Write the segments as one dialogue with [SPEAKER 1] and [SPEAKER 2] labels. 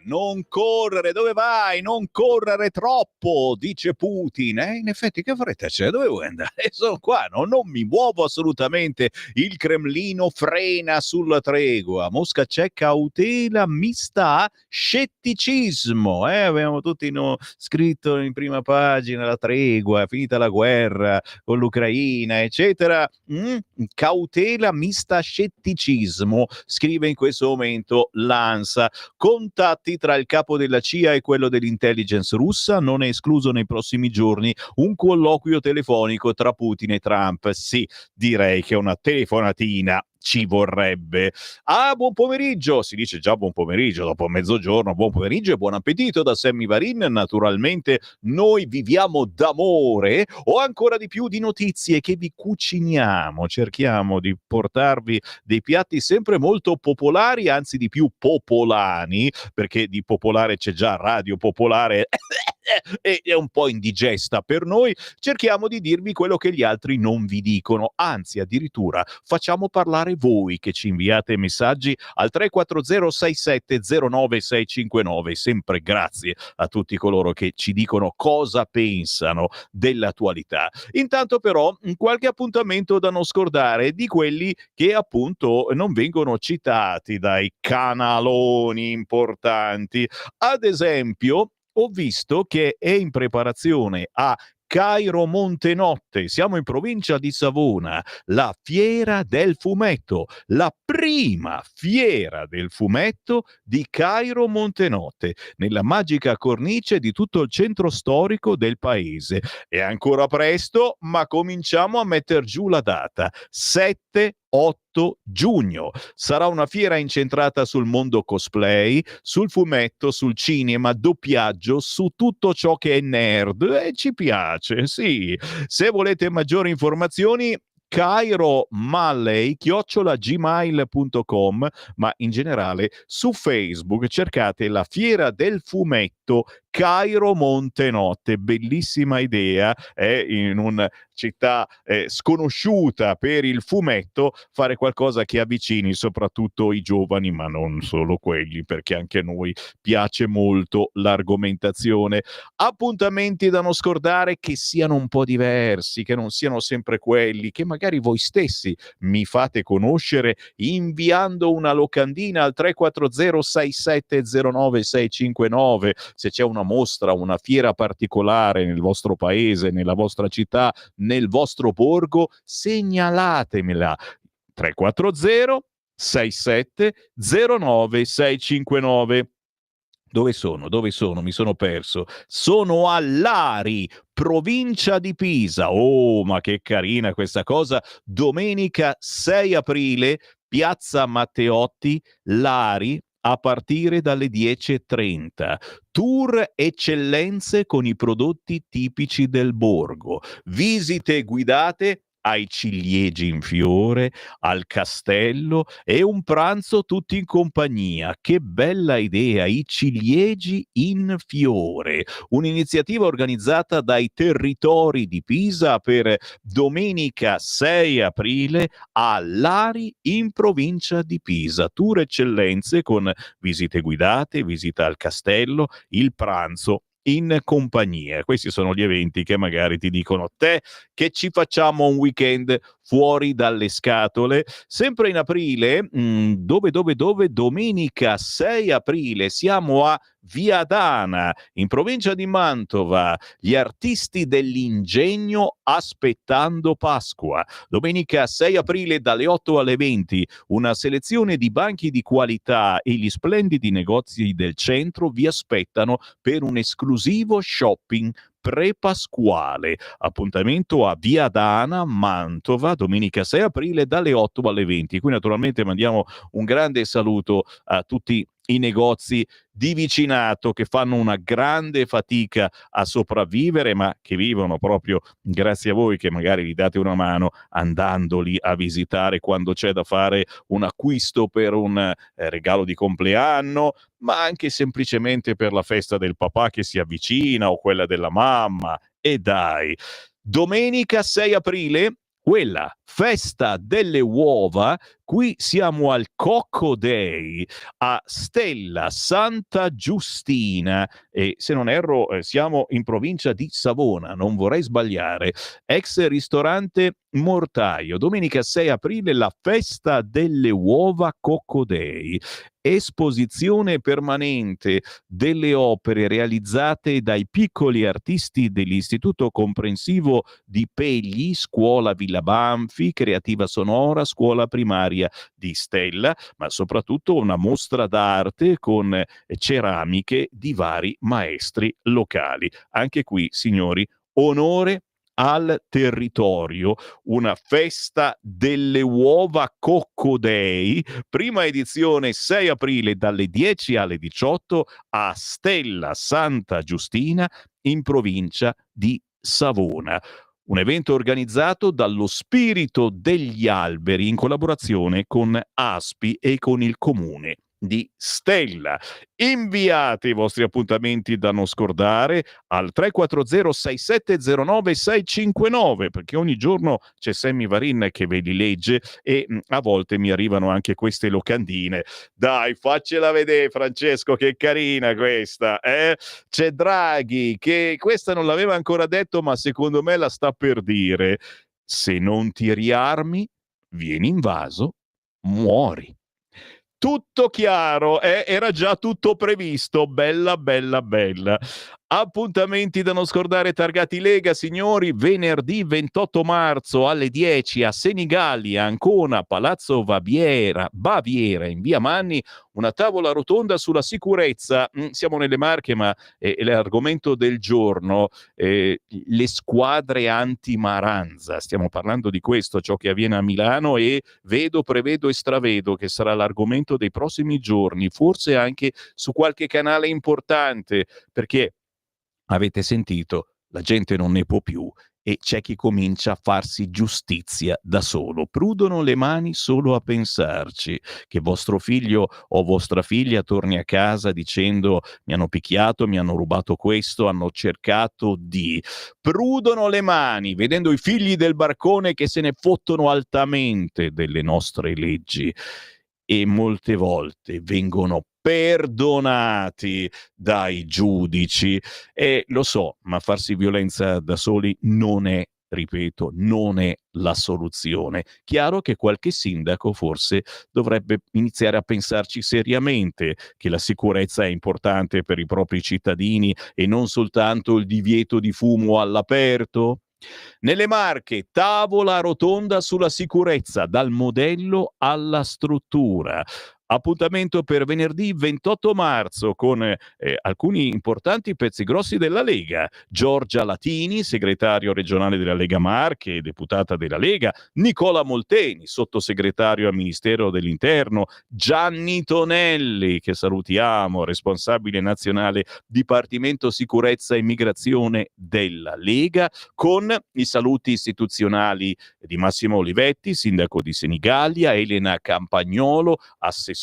[SPEAKER 1] non correre, dove vai? Non correre troppo, dice Putin. In effetti che fretta c'è? Dove vuoi andare? Sono qua, no? Non mi muovo assolutamente. Il Cremlino frena sulla tregua. Mosca c'è cautela mista a scetticismo. Abbiamo tutti scritto in prima pagina la tregua, è finita la guerra con l'Ucraina, eccetera. Cautela mista a scetticismo, scrive in questo momento l'ANSA. Contatti tra il capo della CIA e quello dell'intelligence russa, non è escluso nei prossimi giorni un colloquio telefonico tra Putin e Trump. Sì, direi che una telefonatina ci vorrebbe. Buon pomeriggio, si dice già buon pomeriggio, dopo mezzogiorno, buon pomeriggio e buon appetito da Sammy Varin. Naturalmente noi viviamo d'amore o ancora di più di notizie che vi cuciniamo, cerchiamo di portarvi dei piatti sempre molto popolari, anzi di più popolani, perché di popolare c'è già Radio Popolare e è un po' indigesta per noi. Cerchiamo di dirvi quello che gli altri non vi dicono, anzi addirittura facciamo parlare voi che ci inviate messaggi al 340 6709 659. Sempre grazie a tutti coloro che ci dicono cosa pensano dell'attualità. Intanto però qualche appuntamento da non scordare di quelli che appunto non vengono citati dai canaloni importanti. Ad esempio, ho visto che è in preparazione a Cairo Montenotte, siamo in provincia di Savona, la Fiera del Fumetto, la prima fiera del fumetto di Cairo Montenotte, nella magica cornice di tutto il centro storico del paese. È ancora presto, ma cominciamo a metter giù la data. 7-8 giugno. Sarà una fiera incentrata sul mondo cosplay, sul fumetto, sul cinema, doppiaggio, su tutto ciò che è nerd e ci piace, sì. Se volete maggiori informazioni, cairomalley@gmail.com, ma in generale su Facebook cercate la Fiera del Fumetto Cairo Montenotte. Bellissima idea, in una città sconosciuta per il fumetto, fare qualcosa che avvicini soprattutto i giovani, ma non solo quelli, perché anche a noi piace molto l'argomentazione. Appuntamenti da non scordare che siano un po' diversi, che non siano sempre quelli che magari voi stessi mi fate conoscere inviando una locandina al 340 6709 659. Se c'è una mostra, una fiera particolare nel vostro paese, nella vostra città, nel vostro borgo, segnalatemela. 340 6709 659. Dove sono? Dove sono? Mi sono perso. Sono a Lari, provincia di Pisa. Oh, ma che carina questa cosa. Domenica 6 aprile, Piazza Matteotti, Lari, a partire dalle 10:30. Tour eccellenze con i prodotti tipici del borgo. Visite guidate ai ciliegi in fiore, al castello e un pranzo tutti in compagnia. Che bella idea, i ciliegi in fiore. Un'iniziativa organizzata dai territori di Pisa per domenica 6 aprile a Lari in provincia di Pisa. Tour eccellenze con visite guidate, visita al castello, il pranzo in compagnia. Questi sono gli eventi che magari ti dicono: te che ci facciamo un weekend fuori dalle scatole. Sempre in aprile, dove? Domenica 6 aprile siamo a Viadana, in provincia di Mantova, gli artisti dell'ingegno aspettando Pasqua. Domenica 6 aprile dalle 8 alle 20, una selezione di banchi di qualità e gli splendidi negozi del centro vi aspettano per un esclusivo shopping pre-pasquale. Appuntamento a Viadana, Mantova, domenica 6 aprile dalle 8 alle 20. Qui naturalmente mandiamo un grande saluto a tutti i negozi di vicinato che fanno una grande fatica a sopravvivere, ma che vivono proprio grazie a voi che magari gli date una mano andandoli a visitare quando c'è da fare un acquisto per un regalo di compleanno, ma anche semplicemente per la festa del papà che si avvicina o quella della mamma. E dai, domenica 6 aprile, quella festa delle uova Qui siamo al Cocco Day a Stella Santa Giustina e se non erro siamo in provincia di Savona, non vorrei sbagliare. Ex ristorante Mortaio, domenica 6 aprile la festa delle uova Cocco Day. Esposizione permanente delle opere realizzate dai piccoli artisti dell'Istituto Comprensivo di Pegli, Scuola Villa Banfi, Creativa Sonora, Scuola Primaria di Stella, ma soprattutto una mostra d'arte con ceramiche di vari maestri locali. Anche qui, signori, onore al territorio, una festa delle uova Cocco Day, prima edizione 6 aprile dalle 10 alle 18 a Stella Santa Giustina in provincia di Savona. Un evento organizzato dallo Spirito degli Alberi in collaborazione con ASPI e con il comune di Stella. Inviate i vostri appuntamenti da non scordare al 340 6709 659 perché ogni giorno c'è Sammy Varin che ve li legge e a volte mi arrivano anche queste locandine. Dai, faccela vedere Francesco, che carina questa, eh? C'è Draghi che questa non l'aveva ancora detto ma secondo me la sta per dire. Se non ti riarmi, vieni invaso, muori. Tutto chiaro, era già tutto previsto, bella, bella, bella. Appuntamenti da non scordare targati Lega, signori, venerdì 28 marzo alle 10 a Senigallia, Ancona, Palazzo Baviera, in via Manni, una tavola rotonda sulla sicurezza. Siamo nelle Marche, ma è l'argomento del giorno, le squadre anti-Maranza. Stiamo parlando di questo, ciò che avviene a Milano e prevedo e stravedo che sarà l'argomento dei prossimi giorni, forse anche su qualche canale importante, perché avete sentito, la gente non ne può più e c'è chi comincia a farsi giustizia da solo. Prudono le mani solo a pensarci che vostro figlio o vostra figlia torni a casa dicendo mi hanno picchiato, mi hanno rubato questo, hanno cercato di... Prudono le mani vedendo i figli del barcone che se ne fottono altamente delle nostre leggi e molte volte vengono perdonati dai giudici. E lo so, ma farsi violenza da soli non è, ripeto, non è la soluzione. Chiaro che qualche sindaco forse dovrebbe iniziare a pensarci seriamente che la sicurezza è importante per i propri cittadini e non soltanto il divieto di fumo all'aperto. Nelle Marche, tavola rotonda sulla sicurezza, dal modello alla struttura. Appuntamento per venerdì 28 marzo con alcuni importanti pezzi grossi della Lega. Giorgia Latini, segretario regionale della Lega Marche e deputata della Lega. Nicola Molteni, sottosegretario al Ministero dell'Interno. Gianni Tonelli, che salutiamo, responsabile nazionale Dipartimento Sicurezza e Immigrazione della Lega, con i saluti istituzionali di Massimo Olivetti, sindaco di Senigallia, Elena Campagnolo, assessore,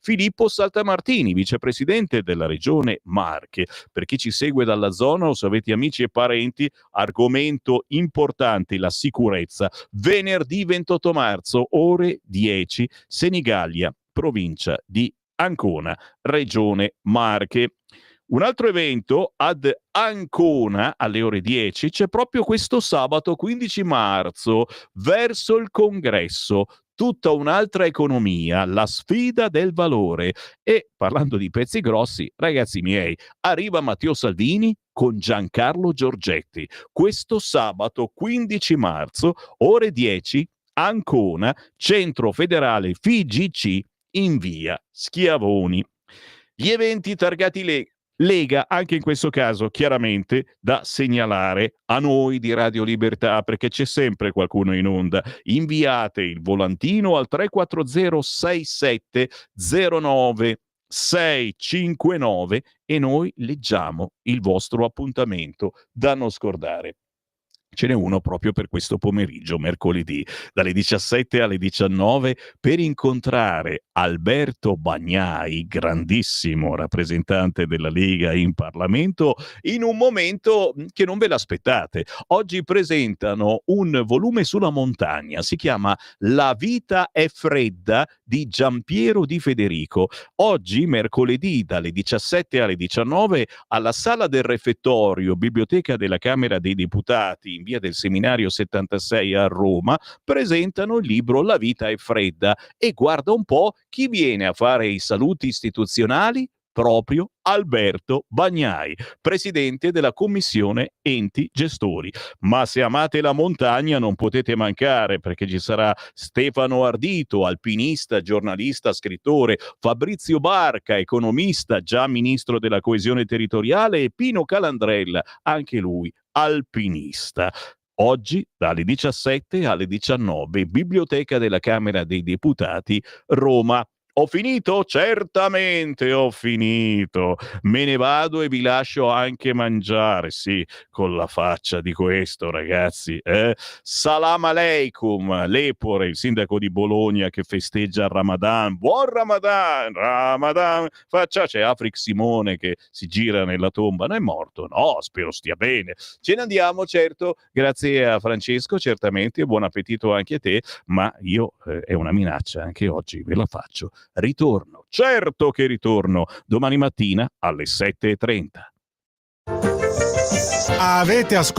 [SPEAKER 1] Filippo Saltamartini, vicepresidente della regione Marche. Per chi ci segue dalla zona o se avete amici e parenti, argomento importante, la sicurezza. Venerdì 28 marzo, ore 10, Senigallia, provincia di Ancona, regione Marche. Un altro evento ad Ancona alle ore 10 c'è proprio questo sabato 15 marzo verso il congresso. Tutta un'altra economia, la sfida del valore. E parlando di pezzi grossi, ragazzi miei, arriva Matteo Salvini con Giancarlo Giorgetti. Questo sabato 15 marzo, ore 10, Ancona, Centro Federale FIGC in via Schiavoni. Gli eventi targati Lega, anche in questo caso chiaramente da segnalare a noi di Radio Libertà, perché c'è sempre qualcuno in onda. Inviate il volantino al 340 67 09 659 e noi leggiamo il vostro appuntamento da non scordare. Ce n'è uno proprio per questo pomeriggio, mercoledì, dalle 17 alle 19, per incontrare Alberto Bagnai, grandissimo rappresentante della Lega in Parlamento, in un momento che non ve l'aspettate. Oggi presentano un volume sulla montagna, si chiama La vita è fredda di Giampiero Di Federico. Oggi, mercoledì, dalle 17 alle 19, alla Sala del Refettorio, Biblioteca della Camera dei Deputati, in via del Seminario 76 a Roma, presentano il libro La vita è fredda e guarda un po' chi viene a fare i saluti istituzionali. Proprio Alberto Bagnai, presidente della commissione enti gestori. Ma se amate la montagna non potete mancare, perché ci sarà Stefano Ardito, alpinista, giornalista, scrittore, Fabrizio Barca, economista, già ministro della coesione territoriale, e Pino Calandrella, anche lui alpinista. Oggi dalle 17 alle 19, Biblioteca della Camera dei Deputati, Roma. Ho finito? Certamente ho finito. Me ne vado e vi lascio anche mangiare, sì, con la faccia di questo, ragazzi. Salam aleikum, Lepore, il sindaco di Bologna che festeggia il Ramadan. Buon Ramadan, Ramadan. C'è Afric Simone che si gira nella tomba. Non è morto? No, spero stia bene. Ce ne andiamo, certo. Grazie a Francesco, certamente. Buon appetito anche a te. Ma io, è una minaccia, anche oggi ve la faccio. Ritorno, certo che ritorno, domani mattina alle 7:30.
[SPEAKER 2] Avete ascoltato